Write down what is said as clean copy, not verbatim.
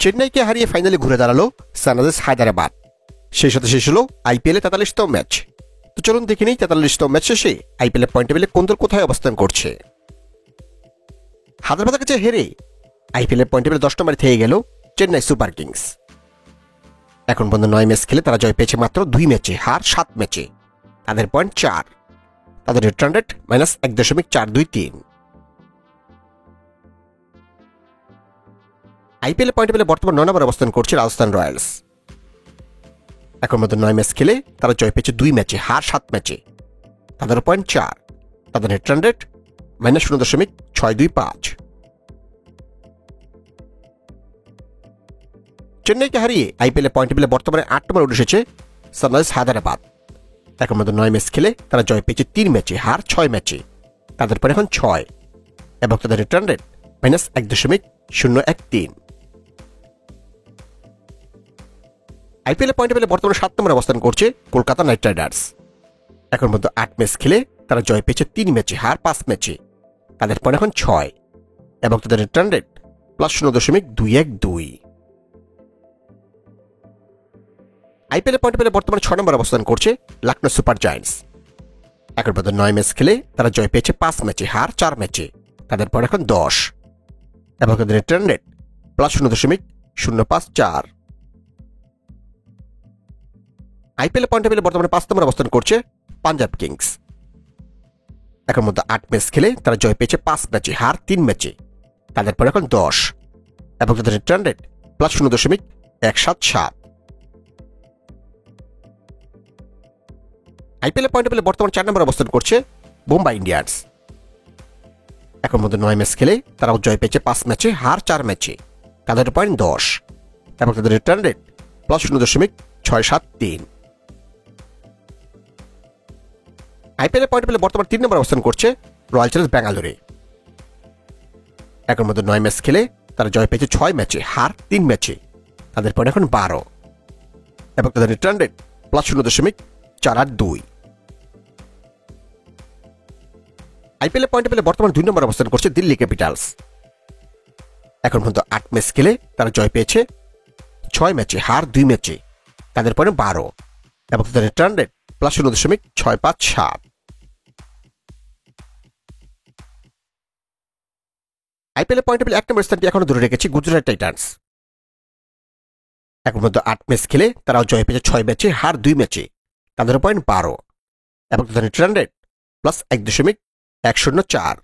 চেন্নাইকে হারিয়ে ফাইনালে ঘুরে দাঁড়ালো সানরাইজার্স হায়দ্রাবাদ। সেই সাথে শেষ হলো আইপিএলে 43তম ম্যাচ। তো চলুন দেখে নিই 43তম ম্যাচ শেষে আইপিএল পয়েন্ট টেবিলে কোন দল কোথায় অবস্থান করছে। হায়দ্রাবাদের কাছে হেরে আইপিএল পয়েন্ট টেবিলে 10 নম্বরে থেকে গেল চেন্নাই সুপার কিংস। এখন পর্যন্ত 9 ম্যাচ খেলে তারা জয় পেয়েছে মাত্র 2 ম্যাচে, হার 7 ম্যাচে। তাদের পয়েন্ট 4, তাদের রিটার্ন রেট -1.423। আইপিএল পয়েন্ট টেবিলে বর্তমান 9 নম্বরে অবস্থান করছে রাজস্থান রয়্যালস। এখন মতো 9 ম্যাচ খেলে তারা জয় পেয়েছে 2 ম্যাচে, হার 7 ম্যাচে। তাদের পয়েন্ট 4, তাদের রিটার্ন রেট -0.625। চেন্নাইকে হারিয়ে আইপিএল পয়েন্ট টেবিলে বর্তমানে 8 নম্বরে উঠে এসেছে সানরাইজার্স হায়দ্রাবাদ। এখন মতো 9 ম্যাচ খেলে তারা জয় পেয়েছে 3 ম্যাচে, হার 6 ম্যাচে। তাদের পয়েন্ট এখন 6 এবং তাদের রিটার্ন রেট -1.013। আইপিএল পয়েন্ট টেবিলে বর্তমানে 7 নম্বরে অবস্থান করছে কলকাতা নাইট রাইডার্স। এখন পর্যন্ত 8 ম্যাচ খেলে তারা জয় পেয়েছে 3 ম্যাচে, হার 5 ম্যাচে। তাদের পয়েন্ট এখন 6 এবং তাদের রিটার্ন রেট +0.212। আইপিএল পয়েন্ট টেবিলে বর্তমানে 6 নম্বরে অবস্থান করছে লখনৌ সুপার জায়ান্টস। এখন পর্যন্ত 9 ম্যাচ খেলে তারা জয় পেয়েছে 5 ম্যাচে, হার 4 ম্যাচে। তাদের পয়েন্ট এখন 10 এবং তাদের রিটার্ন রেট +0.054। আইপিএল পয়েন্ট টেবিলে বর্তমানে 5 নম্বরে অবস্থান করছে পাঞ্জাব কিংস। এখন মধ্যে 8 ম্যাচ খেলে তারা জয় পেয়েছে 5 ম্যাচে, হার 3 ম্যাচে। তাদের পয়েন্ট এখন 10 এবং তাদের রিটার্ন রেট +0.177। আইপিএল পয়েন্ট টেবিলে বর্তমানে 4 নম্বরে অবস্থান করছে মুম্বাই ইন্ডিয়ান্স। এখন মধ্যে 9 ম্যাচ খেলে তারাও জয় পেয়েছে 5 ম্যাচে, হার 4 ম্যাচে। তাদের পয়েন্ট 10 এবং তাদের রিটার্ন রেট +0.673। আইপিএল পয়েন্ট টেবিলে বর্তমানে 3 নম্বরে অবস্থান করছে রয়্যাল চ্যালেঞ্জার্স ব্যাঙ্গালোরে। এখন মধ্যে 9 ম্যাচ খেলে তারা জয় পেয়েছে 6 ম্যাচে, হার 3 ম্যাচে। তাদের পয়েন্ট এখন 12 এবং তাদের রিটার্ন রেট +0.482। আইপিএল পয়েন্ট টেবিলে বর্তমানে 2 নম্বরে অবস্থান করছে দিল্লি ক্যাপিটালস। এখন পর্যন্ত 8 ম্যাচ খেলে তারা জয় পেয়েছে 6 ম্যাচে, হার 2 ম্যাচে। তাদের পয়েন্ট 12 এবং তাদের রিটার্ন রেট +0.657। আইপিএল পয়েন্ট টেবিলে 1 নম্বর স্থানটি এখনো ধরে রেখেছে গুজরাট টাইটান্স। এখন পর্যন্ত 8 ম্যাচ খেলে তারাও জয় পেয়েছে 6 ম্যাচে, হার 2 ম্যাচে। তাদের পয়েন্ট 12 এবং তাদের রিটার্ন রেট +1.104।